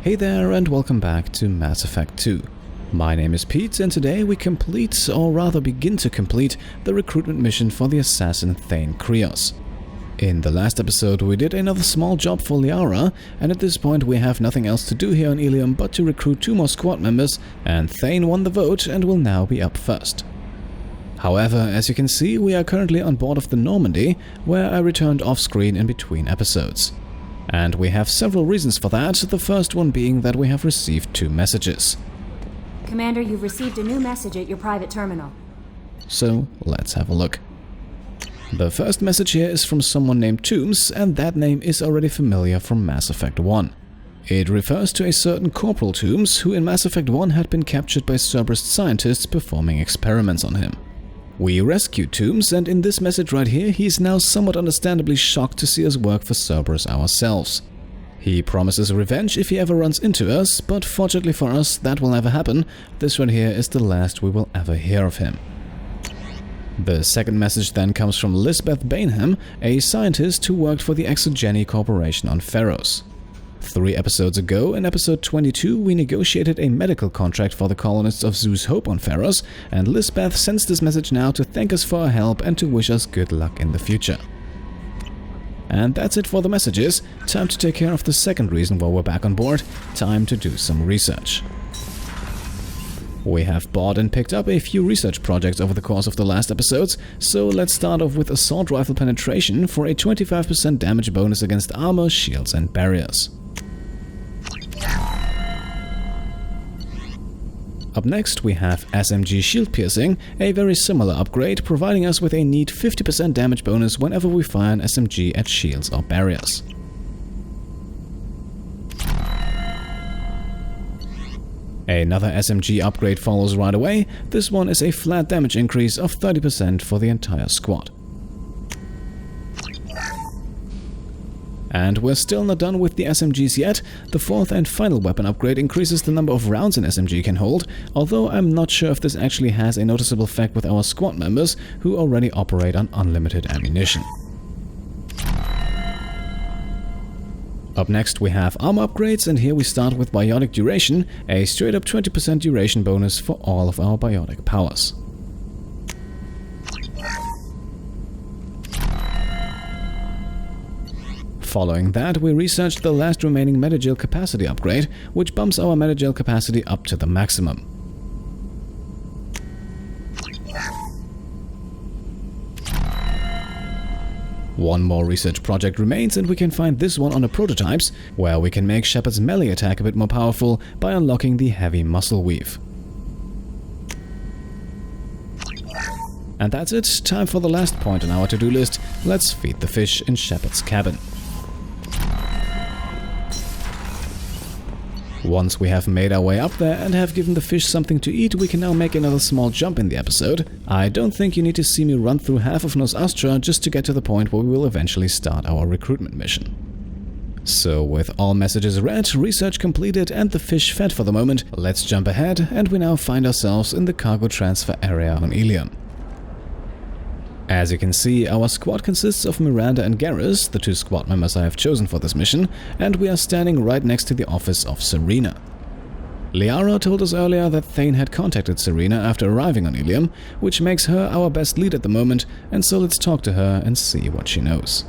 Hey there and welcome back to Mass Effect 2. My name is Pete and today we complete, or rather begin to complete, the recruitment mission for the assassin Thane Krios. In the last episode we did another small job for Liara, and at this point we have nothing else to do here on Ilium but to recruit 2 more squad members, and Thane won the vote and will now be up first. However, as you can see, we are currently on board of the Normandy, where I returned off-screen in between episodes. And we have several reasons for that, the first one being that we have received 2 messages. Commander, you've received a new message at your private terminal. So, let's have a look. The first message here is from someone named Toombs, and that name is already familiar from Mass Effect 1. It refers to a certain Corporal Toombs, who in Mass Effect 1 had been captured by Cerberus scientists performing experiments on him. We rescued Toombs, and in this message right here, he is now somewhat understandably shocked to see us work for Cerberus ourselves. He promises revenge if he ever runs into us, but fortunately for us, that will never happen. This right here is the last we will ever hear of him. The second message then comes from Lisbeth Bainham, a scientist who worked for the Exogeny Corporation on Pharos. 3 episodes ago, in episode 22, we negotiated a medical contract for the colonists of Zeus Hope on Pharos, and Lisbeth sends this message now to thank us for our help and to wish us good luck in the future. And that's it for the messages. Time to take care of the second reason why we're back on board. Time to do some research. We have bought and picked up a few research projects over the course of the last episodes, so let's start off with Assault Rifle Penetration for a 25% damage bonus against armor, shields and barriers. Up next we have Smg Shield Piercing, a very similar upgrade, providing us with a neat 50% damage bonus whenever we fire an SMG at shields or barriers. Another SMG upgrade follows right away. This one is a flat damage increase of 30% for the entire squad. And we're still not done with the SMGs yet. The 4th and final weapon upgrade increases the number of rounds an SMG can hold, although I'm not sure if this actually has a noticeable effect with our squad members who already operate on unlimited ammunition. Up next we have armor upgrades, and here we start with Biotic Duration, a straight up 20% duration bonus for all of our biotic powers. Following that, we researched the last remaining Metagel capacity upgrade, which bumps our Metagel capacity up to the maximum. One more research project remains, and we can find this one on the prototypes, where we can make Shepard's melee attack a bit more powerful by unlocking the Heavy Muscle Weave. And that's it, time for the last point on our to-do list. Let's feed the fish in Shepard's cabin. Once we have made our way up there and have given the fish something to eat, we can now make another small jump in the episode. I don't think you need to see me run through half of Nos Astra just to get to the point where we will eventually start our recruitment mission. So with all messages read, research completed and the fish fed for the moment, let's jump ahead, and we now find ourselves in the cargo transfer area on Ilium. As you can see, our squad consists of Miranda and Garrus, the 2 squad members I have chosen for this mission, and we are standing right next to the office of Seryna. Liara told us earlier that Thane had contacted Seryna after arriving on Ilium, which makes her our best lead at the moment, and so let's talk to her and see what she knows.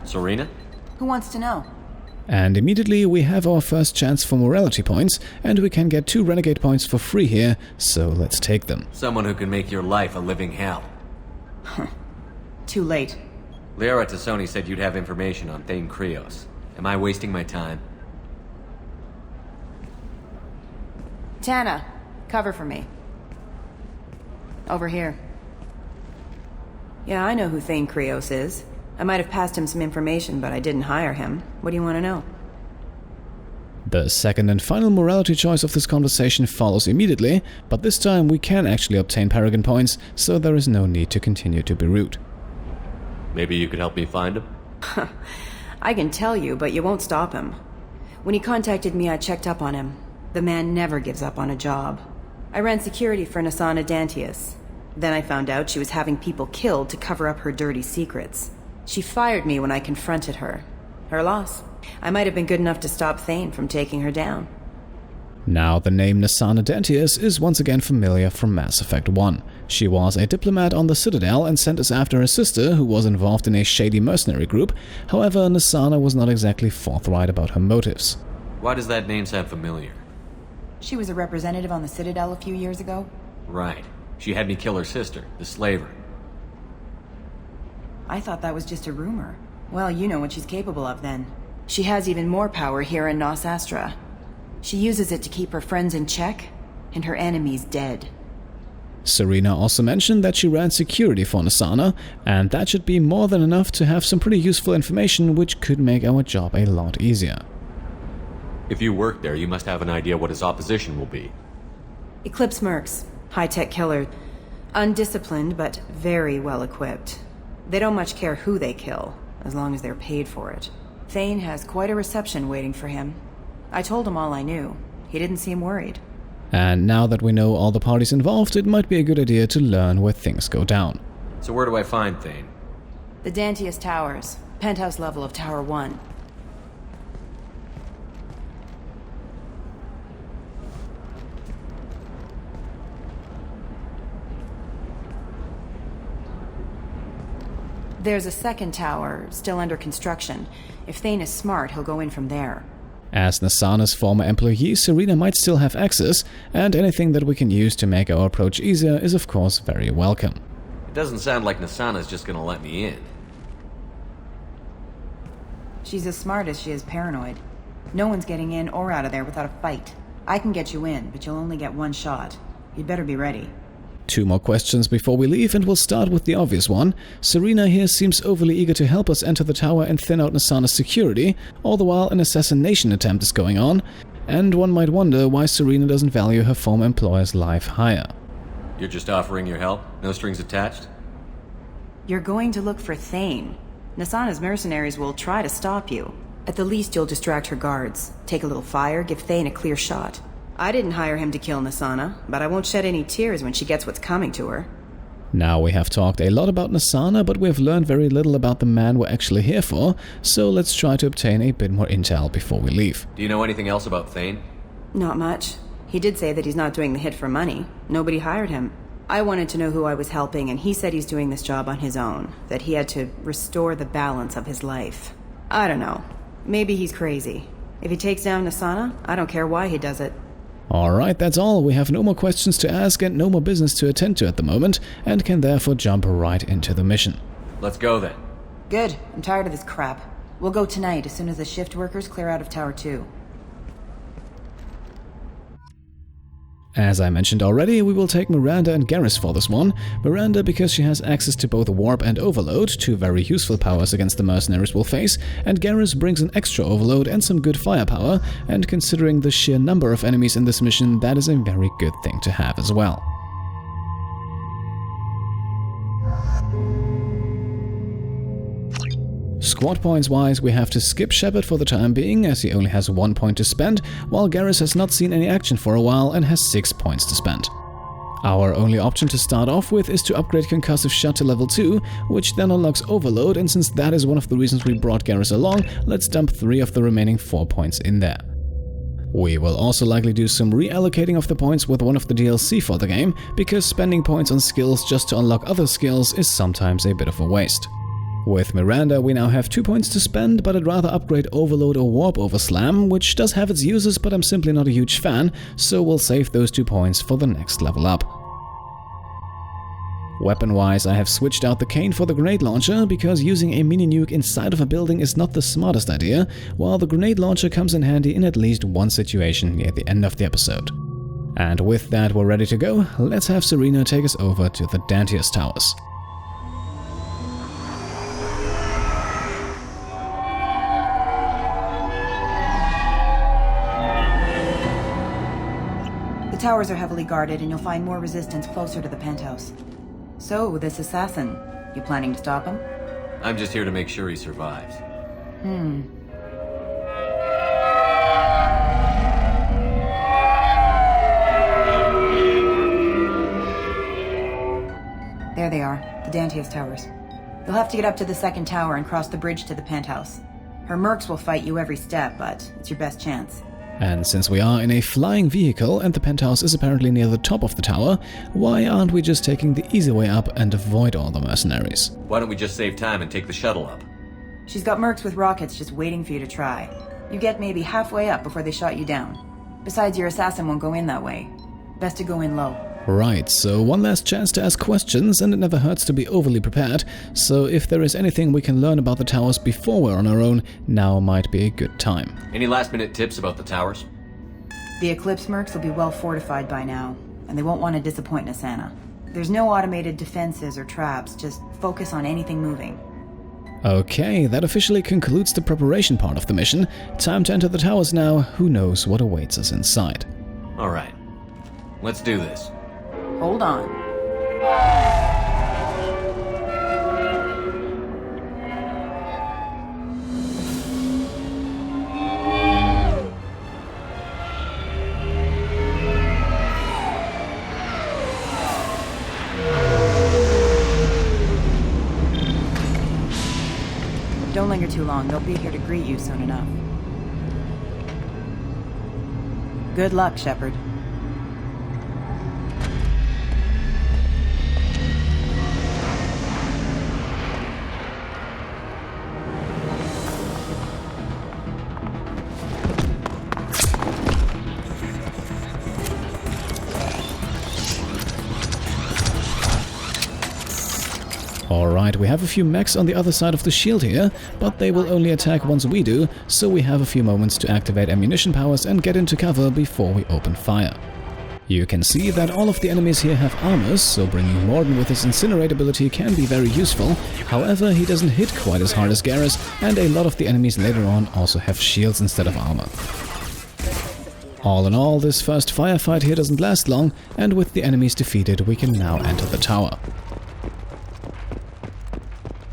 Seryna? Who wants to know? And immediately we have our first chance for morality points, and we can get 2 renegade points for free here, so let's take them. Someone who can make your life a living hell. Too late. Liara Tassoni said you'd have information on Thane Krios. Am I wasting my time? Tana, cover for me. Over here. Yeah, I know who Thane Krios is. I might have passed him some information, but I didn't hire him. What do you want to know? The second and final morality choice of this conversation follows immediately, but this time we can actually obtain Paragon points, so there is no need to continue to be rude. Maybe you could help me find him? I can tell you, but you won't stop him. When he contacted me, I checked up on him. The man never gives up on a job. I ran security for Nassana Dantius. Then I found out she was having people killed to cover up her dirty secrets. She fired me when I confronted her. Her loss. I might have been good enough to stop Thane from taking her down. Now, the name Nassana Dantius is once again familiar from Mass Effect 1. She was a diplomat on the Citadel and sent us after her sister, who was involved in a shady mercenary group. However, Nassana was not exactly forthright about her motives. Why does that name sound familiar? She was a representative on the Citadel a few years ago. Right. She had me kill her sister, the slaver. I thought that was just a rumor. Well, you know what she's capable of then. She has even more power here in Nos Astra. She uses it to keep her friends in check, and her enemies dead. Seryna also mentioned that she ran security for Nassana, and that should be more than enough to have some pretty useful information which could make our job a lot easier. If you work there, you must have an idea what his opposition will be. Eclipse mercs. High-tech killer. Undisciplined, but very well equipped. They don't much care who they kill, as long as they're paid for it. Thane has quite a reception waiting for him. I told him all I knew. He didn't seem worried. And now that we know all the parties involved, it might be a good idea to learn where things go down. So where do I find Thane? The Dantius Towers. Penthouse level of Tower 1. There's a second tower, still under construction. If Thane is smart, he'll go in from there. As Nassana's former employee, Seryna might still have access, and anything that we can use to make our approach easier is of course very welcome. It doesn't sound like Nassana's just gonna let me in. She's as smart as she is paranoid. No one's getting in or out of there without a fight. I can get you in, but you'll only get one shot. You'd better be ready. 2 more questions before we leave, and we'll start with the obvious one. Seryna here seems overly eager to help us enter the tower and thin out Nassana's security, all the while an assassination attempt is going on, and one might wonder why Seryna doesn't value her former employer's life higher. You're just offering your help? No strings attached? You're going to look for Thane. Nassana's mercenaries will try to stop you. At the least, you'll distract her guards. Take a little fire, give Thane a clear shot. I didn't hire him to kill Nassana, but I won't shed any tears when she gets what's coming to her. Now, we have talked a lot about Nassana, but we've learned very little about the man we're actually here for, so let's try to obtain a bit more intel before we leave. Do you know anything else about Thane? Not much. He did say that he's not doing the hit for money. Nobody hired him. I wanted to know who I was helping, and he said he's doing this job on his own, that he had to restore the balance of his life. I don't know. Maybe he's crazy. If he takes down Nassana, I don't care why he does it. Alright, that's all. We have no more questions to ask and no more business to attend to at the moment, and can therefore jump right into the mission. Let's go then. Good. I'm tired of this crap. We'll go tonight as soon as the shift workers clear out of Tower 2. As I mentioned already, we will take Miranda and Garrus for this one. Miranda because she has access to both Warp and Overload, 2 very useful powers against the mercenaries we'll face, and Garrus brings an extra Overload and some good firepower, and considering the sheer number of enemies in this mission, that is a very good thing to have as well. Squad points wise, we have to skip Shepard for the time being, as he only has 1 point to spend, while Garrus has not seen any action for a while and has 6 points to spend. Our only option to start off with is to upgrade Concussive Shot to level 2, which then unlocks Overload, and since that is one of the reasons we brought Garrus along, let's dump 3 of the remaining 4 points in there. We will also likely do some reallocating of the points with one of the DLC for the game, because spending points on skills just to unlock other skills is sometimes a bit of a waste. With Miranda, we now have 2 points to spend, but I'd rather upgrade Overload or Warp over Slam, which does have its uses, but I'm simply not a huge fan, so we'll save those 2 points for the next level up. Weapon-wise, I have switched out the cane for the grenade launcher, because using a mini-nuke inside of a building is not the smartest idea, while the grenade launcher comes in handy in at least one situation near the end of the episode. And with that, we're ready to go. Let's have Seryna take us over to the Dantius Towers. The towers are heavily guarded, and you'll find more resistance closer to the penthouse. So, this assassin, you planning to stop him? I'm just here to make sure he survives. There they are, the Dantius Towers. You'll have to get up to the second tower and cross the bridge to the penthouse. Her mercs will fight you every step, but it's your best chance. And since we are in a flying vehicle and the penthouse is apparently near the top of the tower, why aren't we just taking the easy way up and avoid all the mercenaries? Why don't we just save time and take the shuttle up? She's got mercs with rockets just waiting for you to try. You get maybe halfway up before they shot you down. Besides, your assassin won't go in that way. Best to go in low. Right, so one last chance to ask questions, and it never hurts to be overly prepared, so if there is anything we can learn about the towers before we're on our own, now might be a good time. Any last-minute tips about the towers? The Eclipse mercs will be well fortified by now, and they won't want to disappoint Nassana. There's no automated defenses or traps, just focus on anything moving. Okay, that officially concludes the preparation part of the mission. Time to enter the towers now. Who knows what awaits us inside. Alright, let's do this. Hold on. Don't linger too long. They'll be here to greet you soon enough. Good luck, Shepard. Alright, we have a few mechs on the other side of the shield here, but they will only attack once we do, so we have a few moments to activate ammunition powers and get into cover before we open fire. You can see that all of the enemies here have armors, so bringing Morden with his incinerate ability can be very useful. However, he doesn't hit quite as hard as Garrus, and a lot of the enemies later on also have shields instead of armor. All in all, this first firefight here doesn't last long, and with the enemies defeated, we can now enter the tower.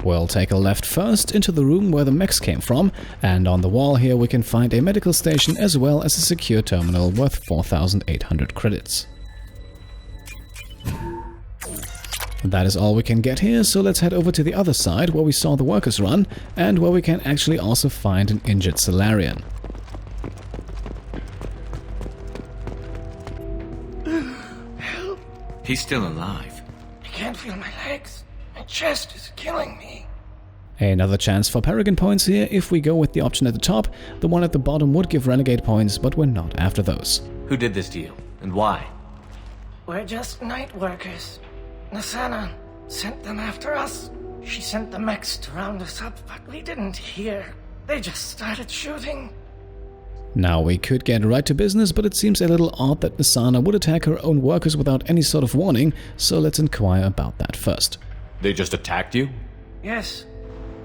We'll take a left first into the room where the mechs came from, and on the wall here we can find a medical station as well as a secure terminal worth 4,800 credits. That is all we can get here, so let's head over to the other side where we saw the workers run, and where we can actually also find an injured Salarian. He's still alive. I can't feel my legs. My chest is killing me. Another chance for Paragon points here. If we go with the option at the top, the one at the bottom would give Renegade points, but we're not after those. Who did this to you, and why? We're just night workers. Nassana sent them after us. She sent the mechs to round us up, but we didn't hear. They just started shooting. Now we could get right to business, but it seems a little odd that Nassana would attack her own workers without any sort of warning, so let's inquire about that first. They just attacked you? Yes.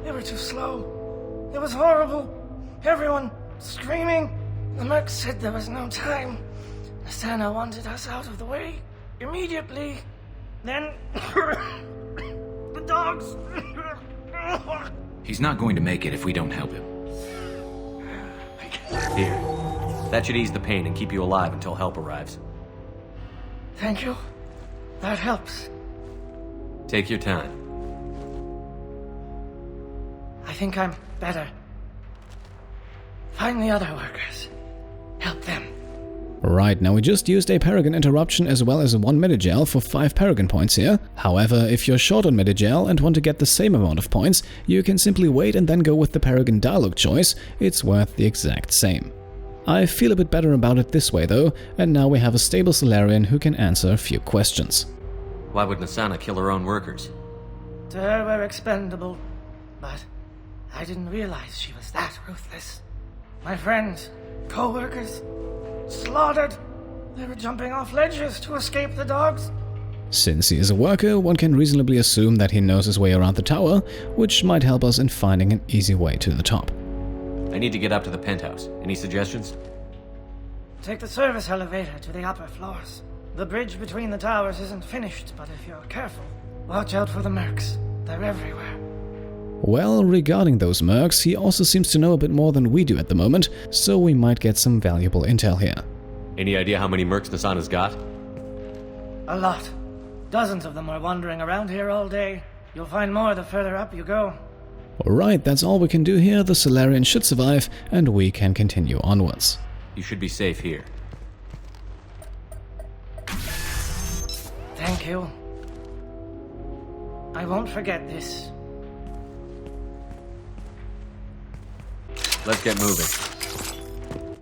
They were too slow. It was horrible. Everyone screaming. The mechs said there was no time. Nassana wanted us out of the way immediately. Then the dogs. He's not going to make it if we don't help him. Here. That should ease the pain and keep you alive until help arrives. Thank you. That helps. Take your time. I think I'm better. Find the other workers. Help them. Right, now we just used a Paragon interruption as well as one Medigel for 5 Paragon points here. However, if you're short on Medigel and want to get the same amount of points, you can simply wait and then go with the Paragon dialogue choice. It's worth the exact same. I feel a bit better about it this way though, and now we have a stable Salarian who can answer a few questions. Why would Nassana kill her own workers? To her, we're expendable. But I didn't realize she was that ruthless. My friends, co-workers, slaughtered. They were jumping off ledges to escape the dogs. Since he is a worker, one can reasonably assume that he knows his way around the tower, which might help us in finding an easy way to the top. I need to get up to the penthouse. Any suggestions? Take the service elevator to the upper floors. The bridge between the towers isn't finished, but if you're careful, watch out for the mercs. They're everywhere. Well, regarding those mercs, he also seems to know a bit more than we do at the moment, so we might get some valuable intel here. Any idea how many mercs Nassana's got? A lot. Dozens of them are wandering around here all day. You'll find more the further up you go. Alright, that's all we can do here. The Salarian should survive, and we can continue onwards. You should be safe here. Thank you. I won't forget this. Let's get moving.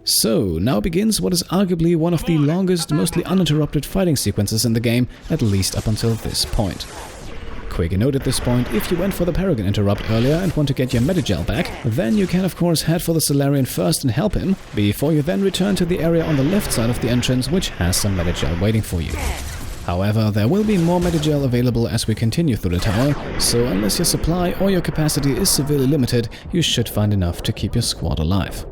So, now begins what is arguably one of the longest, mostly uninterrupted fighting sequences in the game, at least up until this point. Quick note at this point, if you went for the Paragon interrupt earlier and want to get your Medigel back, then you can of course head for the Salarian first and help him, before you then return to the area on the left side of the entrance, which has some Medigel waiting for you. However, there will be more Medigel available as we continue through the tower, so unless your supply or your capacity is severely limited, you should find enough to keep your squad alive.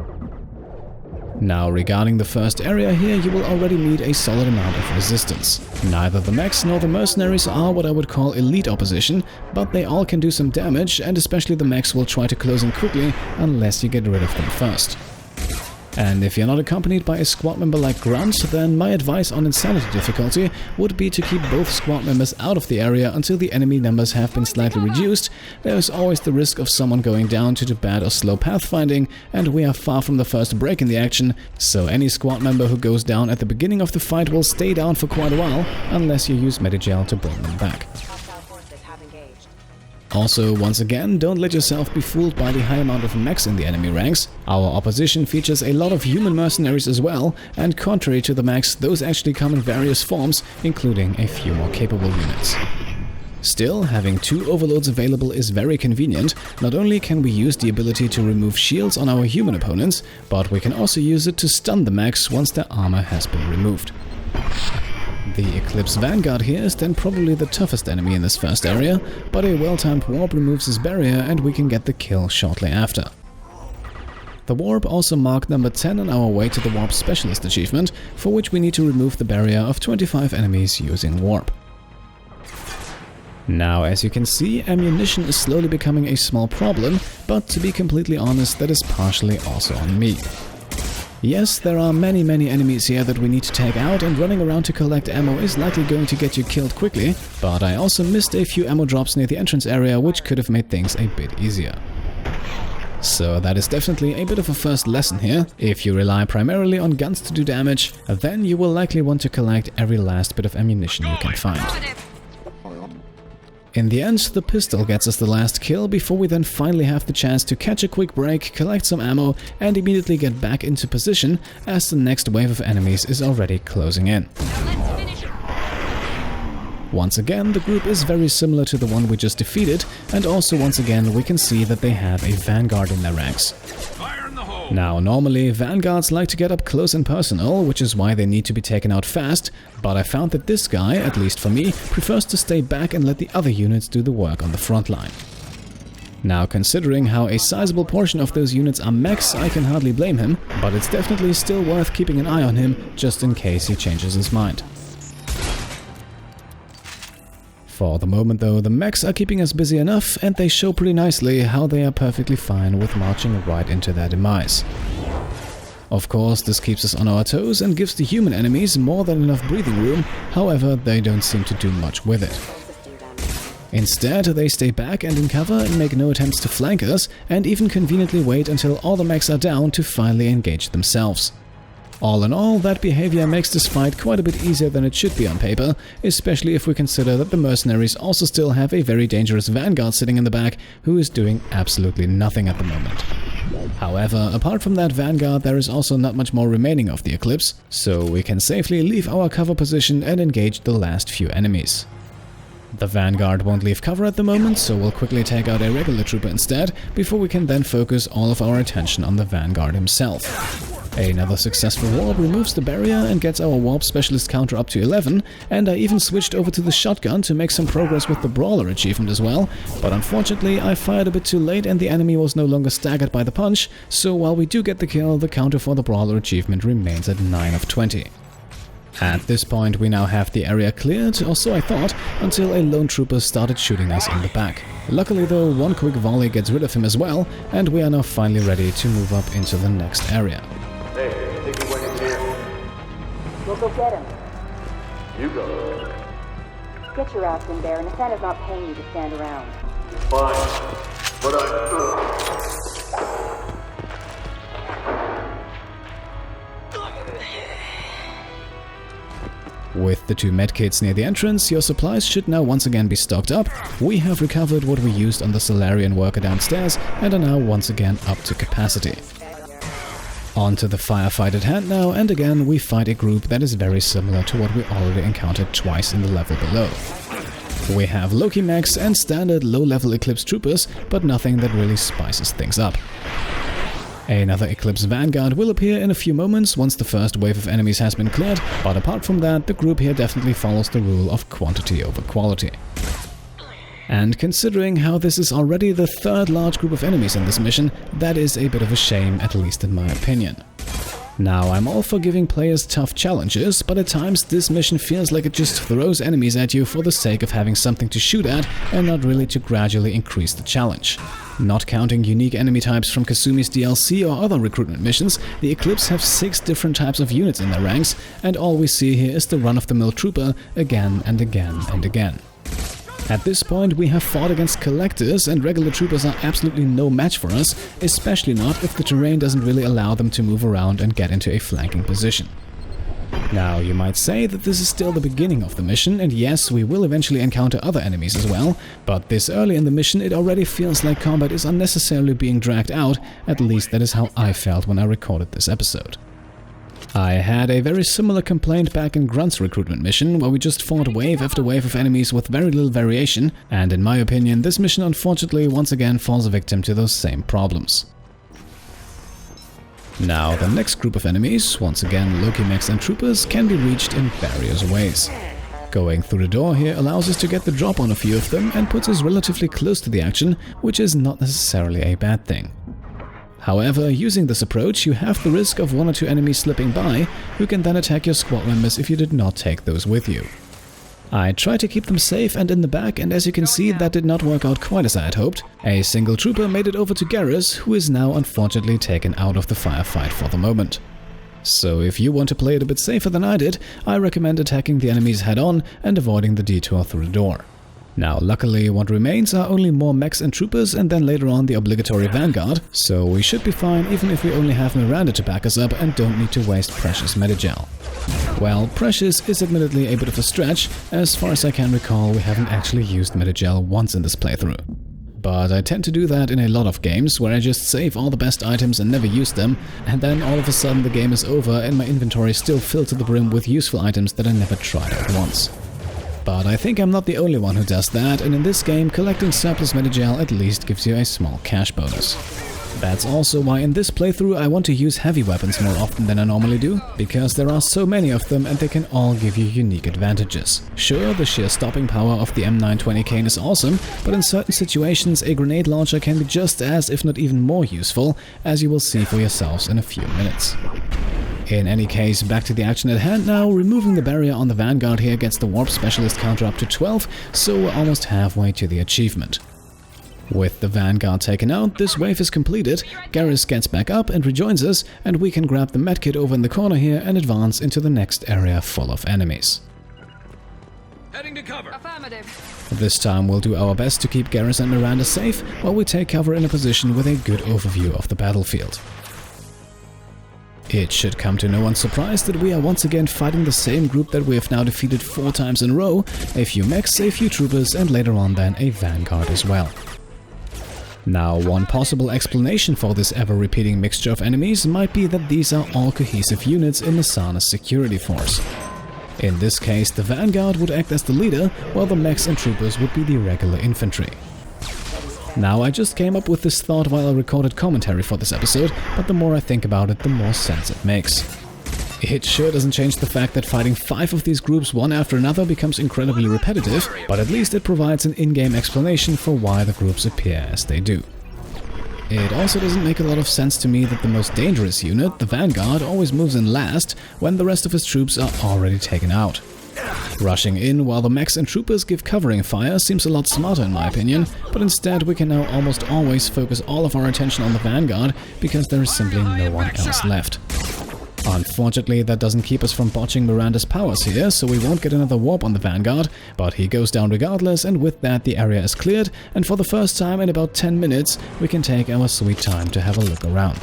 Now, regarding the first area here, you will already meet a solid amount of resistance. Neither the mechs nor the mercenaries are what I would call elite opposition, but they all can do some damage, and especially the mechs will try to close in quickly unless you get rid of them first. And if you're not accompanied by a squad member like Grunt, then my advice on insanity difficulty would be to keep both squad members out of the area until the enemy numbers have been slightly reduced. There is always the risk of someone going down due to bad or slow pathfinding, and we are far from the first break in the action, so any squad member who goes down at the beginning of the fight will stay down for quite a while, unless you use Medigel to bring them back. Also, once again, don't let yourself be fooled by the high amount of mechs in the enemy ranks. Our opposition features a lot of human mercenaries as well, and contrary to the mechs, those actually come in various forms, including a few more capable units. Still, having 2 overloads available is very convenient. Not only can we use the ability to remove shields on our human opponents, but we can also use it to stun the mechs once their armor has been removed. The Eclipse Vanguard here is then probably the toughest enemy in this first area, but a well-timed warp removes his barrier and we can get the kill shortly after. The warp also marked number 10 on our way to the warp specialist achievement, for which we need to remove the barrier of 25 enemies using warp. Now, as you can see, ammunition is slowly becoming a small problem, but to be completely honest, that is partially also on me. Yes, there are many enemies here that we need to take out, and running around to collect ammo is likely going to get you killed quickly, but I also missed a few ammo drops near the entrance area, which could have made things a bit easier. So that is definitely a bit of a first lesson here. If you rely primarily on guns to do damage, then you will likely want to collect every last bit of ammunition you can find. In the end, the pistol gets us the last kill before we then finally have the chance to catch a quick break, collect some ammo, and immediately get back into position as the next wave of enemies is already closing in. Once again, the group is very similar to the one we just defeated, and also once again we can see that they have a Vanguard in their ranks. Now, normally, Vanguards like to get up close and personal, which is why they need to be taken out fast, but I found that this guy, at least for me, prefers to stay back and let the other units do the work on the front line. Now, considering how a sizable portion of those units are mechs, I can hardly blame him, but it's definitely still worth keeping an eye on him, just in case he changes his mind. For the moment though, the mechs are keeping us busy enough, and they show pretty nicely how they are perfectly fine with marching right into their demise. Of course, this keeps us on our toes and gives the human enemies more than enough breathing room, however, they don't seem to do much with it. Instead, they stay back and in cover and make no attempts to flank us, and even conveniently wait until all the mechs are down to finally engage themselves. All in all, that behavior makes this fight quite a bit easier than it should be on paper, especially if we consider that the mercenaries also still have a very dangerous Vanguard sitting in the back who is doing absolutely nothing at the moment. However, apart from that Vanguard, there is also not much more remaining of the Eclipse, so we can safely leave our cover position and engage the last few enemies. The Vanguard won't leave cover at the moment, so we'll quickly take out a regular trooper instead, before we can then focus all of our attention on the Vanguard himself. Another successful warp removes the barrier and gets our warp specialist counter up to 11, and I even switched over to the shotgun to make some progress with the brawler achievement as well, but unfortunately I fired a bit too late and the enemy was no longer staggered by the punch, so while we do get the kill, the counter for the brawler achievement remains at 9 of 20. At this point we now have the area cleared, or so I thought, until a lone trooper started shooting us in the back. Luckily though, one quick volley gets rid of him as well, and we are now finally ready to move up into the next area. Hey, take your weapons here. We'll go get him. You go. Get your ass in there. Nassana's not paying you to stand around. Fine. But With the 2 medkits near the entrance, your supplies should now once again be stocked up. We have recovered what we used on the Salarian worker downstairs and are now once again up to capacity. On to the firefight at hand now, and again we fight a group that is very similar to what we already encountered twice in the level below. We have Loki mechs and standard low-level Eclipse troopers, but nothing that really spices things up. Another Eclipse Vanguard will appear in a few moments once the first wave of enemies has been cleared, but apart from that, the group here definitely follows the rule of quantity over quality. And considering how this is already the 3rd large group of enemies in this mission, that is a bit of a shame, at least in my opinion. Now, I'm all for giving players tough challenges, but at times this mission feels like it just throws enemies at you for the sake of having something to shoot at and not really to gradually increase the challenge. Not counting unique enemy types from Kasumi's DLC or other recruitment missions, the Eclipse have 6 different types of units in their ranks, and all we see here is the run-of-the-mill trooper again and again and again. At this point, we have fought against collectors, and regular troopers are absolutely no match for us, especially not if the terrain doesn't really allow them to move around and get into a flanking position. Now, you might say that this is still the beginning of the mission, and yes, we will eventually encounter other enemies as well, but this early in the mission it already feels like combat is unnecessarily being dragged out, at least that is how I felt when I recorded this episode. I had a very similar complaint back in Grunt's recruitment mission, where we just fought wave after wave of enemies with very little variation, and in my opinion, this mission unfortunately once again falls victim to those same problems. Now, the next group of enemies, once again Loki mechs and troopers, can be reached in various ways. Going through the door here allows us to get the drop on a few of them and puts us relatively close to the action, which is not necessarily a bad thing. However, using this approach, you have the risk of 1 or 2 enemies slipping by, who can then attack your squad members if you did not take those with you. I tried to keep them safe and in the back, and as you can see, that did not work out quite as I had hoped. A single trooper made it over to Garrus, who is now unfortunately taken out of the firefight for the moment. So if you want to play it a bit safer than I did, I recommend attacking the enemies head-on and avoiding the detour through the door. Now, luckily, what remains are only more mechs and troopers and then later on the obligatory Vanguard, so we should be fine even if we only have Miranda to back us up and don't need to waste precious Medigel. Well, precious is admittedly a bit of a stretch. As far as I can recall, we haven't actually used Medigel once in this playthrough. But I tend to do that in a lot of games, where I just save all the best items and never use them, and then all of a sudden the game is over and my inventory is still filled to the brim with useful items that I never tried out once. But I think I'm not the only one who does that, and in this game, collecting surplus Medigel at least gives you a small cash bonus. That's also why in this playthrough I want to use heavy weapons more often than I normally do, because there are so many of them and they can all give you unique advantages. Sure, the sheer stopping power of the M920 cane is awesome, but in certain situations a grenade launcher can be just as, if not even more useful, as you will see for yourselves in a few minutes. In any case, back to the action at hand now. Removing the barrier on the Vanguard here gets the Warp Specialist counter up to 12, so we're almost halfway to the achievement. With the Vanguard taken out, this wave is completed, Garrus gets back up and rejoins us, and we can grab the medkit over in the corner here and advance into the next area full of enemies. Heading to cover. Affirmative. This time we'll do our best to keep Garrus and Miranda safe, while we take cover in a position with a good overview of the battlefield. It should come to no one's surprise that we are once again fighting the same group that we have now defeated 4 times in a row, a few mechs, a few troopers, and later on then a Vanguard as well. Now, one possible explanation for this ever-repeating mixture of enemies might be that these are all cohesive units in Nassana's security force. In this case, the Vanguard would act as the leader, while the mechs and troopers would be the regular infantry. Now, I just came up with this thought while I recorded commentary for this episode, but the more I think about it, the more sense it makes. It sure doesn't change the fact that fighting 5 of these groups one after another becomes incredibly repetitive, but at least it provides an in-game explanation for why the groups appear as they do. It also doesn't make a lot of sense to me that the most dangerous unit, the Vanguard, always moves in last when the rest of his troops are already taken out. Rushing in while the mechs and troopers give covering fire seems a lot smarter in my opinion, but instead we can now almost always focus all of our attention on the Vanguard because there is simply no one else left. Unfortunately, that doesn't keep us from botching Miranda's powers here, so we won't get another warp on the Vanguard, but he goes down regardless, and with that the area is cleared, and for the first time in about 10 minutes we can take our sweet time to have a look around.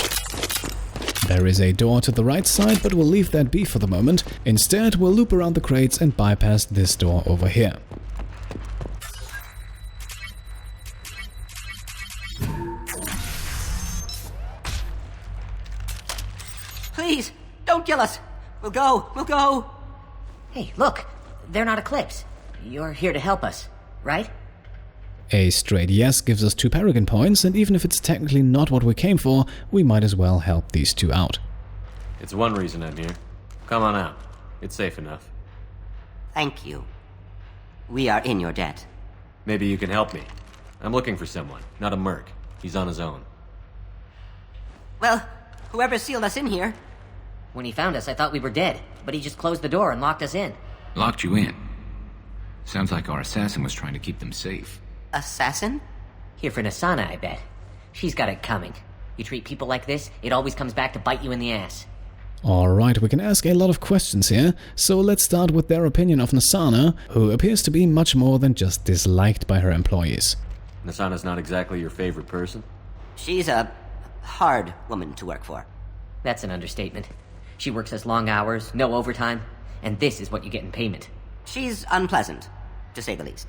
There is a door to the right side, but we'll leave that be for the moment. Instead, we'll loop around the crates and bypass this door over here. Please, don't kill us. We'll go. Hey, look, they're not Eclipse. You're here to help us, right? A straight yes gives us 2 Paragon points, and even if it's technically not what we came for, we might as well help these two out. It's one reason I'm here. Come on out. It's safe enough. Thank you. We are in your debt. Maybe you can help me. I'm looking for someone, not a merc. He's on his own. Well, whoever sealed us in here. When he found us, I thought we were dead, but he just closed the door and locked us in. Locked you in? Sounds like our assassin was trying to keep them safe. Assassin? Here for Nassana, I bet. She's got it coming. You treat people like this, it always comes back to bite you in the ass. Alright, we can ask a lot of questions here, so let's start with their opinion of Nassana, who appears to be much more than just disliked by her employees. Nassana's not exactly your favorite person? She's a hard woman to work for. That's an understatement. She works us long hours, no overtime, and this is what you get in payment. She's unpleasant, to say the least.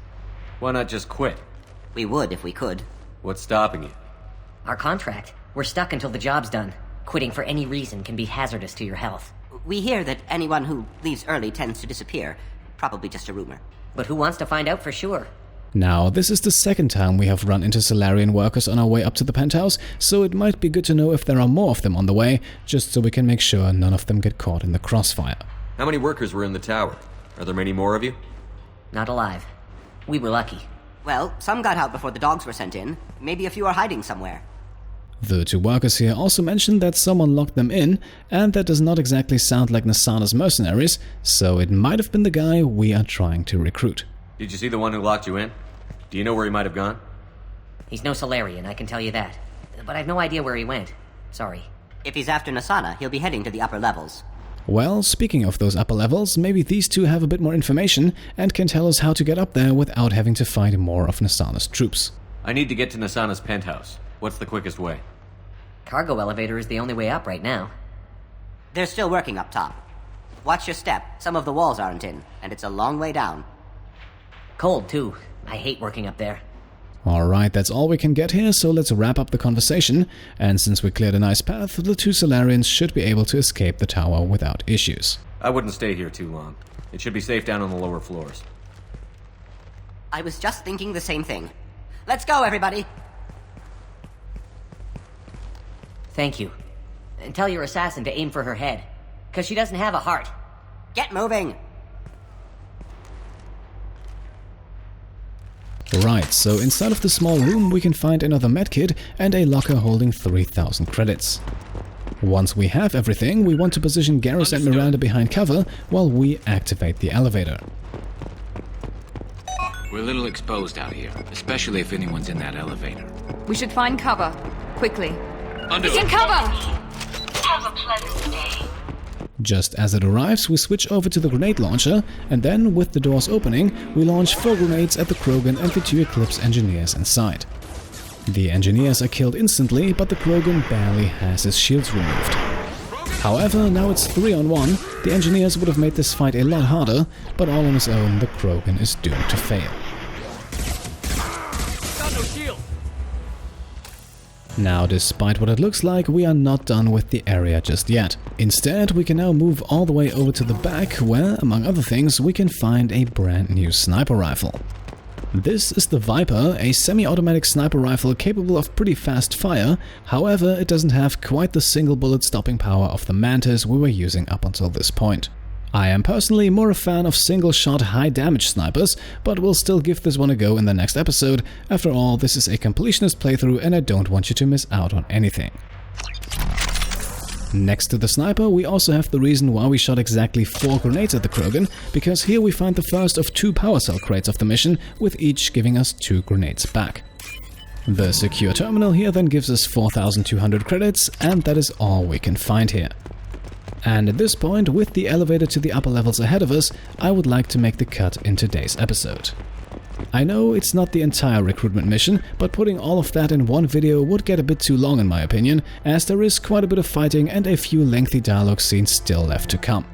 Why not just quit? We would if we could. What's stopping you? Our contract. We're stuck until the job's done. Quitting for any reason can be hazardous to your health. We hear that anyone who leaves early tends to disappear. Probably just a rumor. But who wants to find out for sure? Now, this is the second time we have run into Salarian workers on our way up to the penthouse, so it might be good to know if there are more of them on the way, just so we can make sure none of them get caught in the crossfire. How many workers were in the tower? Are there many more of you? Not alive. We were lucky. Well, some got out before the dogs were sent in. Maybe a few are hiding somewhere. The 2 workers here also mentioned that someone locked them in, and that does not exactly sound like Nassana's mercenaries, so it might have been the guy we are trying to recruit. Did you see the one who locked you in? Do you know where he might have gone? He's no salarian, I can tell you that. But I've no idea where he went. Sorry. If he's after Nassana, he'll be heading to the upper levels. Well, speaking of those upper levels, maybe these two have a bit more information and can tell us how to get up there without having to fight more of Nassana's troops. I need to get to Nassana's penthouse. What's the quickest way? Cargo elevator is the only way up right now. They're still working up top. Watch your step. Some of the walls aren't in, and it's a long way down. Cold, too. I hate working up there. Alright, that's all we can get here, so let's wrap up the conversation. And since we cleared a nice path, the 2 Salarians should be able to escape the tower without issues. I wouldn't stay here too long. It should be safe down on the lower floors. I was just thinking the same thing. Let's go, everybody! Thank you. And tell your assassin to aim for her head. 'Cause she doesn't have a heart. Get moving! Right, so inside of the small room we can find another medkit and a locker holding 3,000 credits. Once we have everything, we want to position Garrus and Miranda behind cover while we activate the elevator. We're a little exposed out here, especially if anyone's in that elevator. We should find cover. Quickly. Understood. In cover! Have a pleasant day. Just as it arrives, we switch over to the grenade launcher, and then, with the doors opening, we launch 4 grenades at the Krogan and the 2 Eclipse engineers inside. The engineers are killed instantly, but the Krogan barely has his shields removed. However, now it's 3-on-1, the engineers would have made this fight a lot harder, but all on his own, the Krogan is doomed to fail. Now, despite what it looks like, we are not done with the area just yet. Instead, we can now move all the way over to the back, where, among other things, we can find a brand new sniper rifle. This is the Viper, a semi-automatic sniper rifle capable of pretty fast fire, however, it doesn't have quite the single bullet stopping power of the Mantis we were using up until this point. I am personally more a fan of single-shot high-damage snipers, but we'll still give this one a go in the next episode. After all, this is a completionist playthrough and I don't want you to miss out on anything. Next to the sniper, we also have the reason why we shot exactly 4 grenades at the Krogan, because here we find the first of 2 power cell crates of the mission, with each giving us 2 grenades back. The secure terminal here then gives us 4,200 credits, and that is all we can find here. And at this point, with the elevator to the upper levels ahead of us, I would like to make the cut in today's episode. I know it's not the entire recruitment mission, but putting all of that in one video would get a bit too long in my opinion, as there is quite a bit of fighting and a few lengthy dialogue scenes still left to come.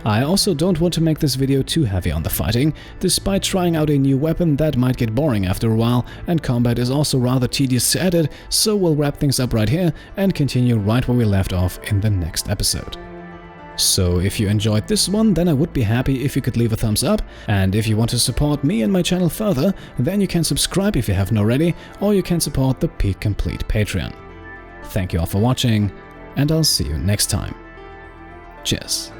I also don't want to make this video too heavy on the fighting, despite trying out a new weapon that might get boring after a while, and combat is also rather tedious to edit, so we'll wrap things up right here and continue right where we left off in the next episode. So if you enjoyed this one, then I would be happy if you could leave a thumbs up, and if you want to support me and my channel further, then you can subscribe if you haven't already, or you can support the Peak Complete Patreon. Thank you all for watching, and I'll see you next time. Cheers.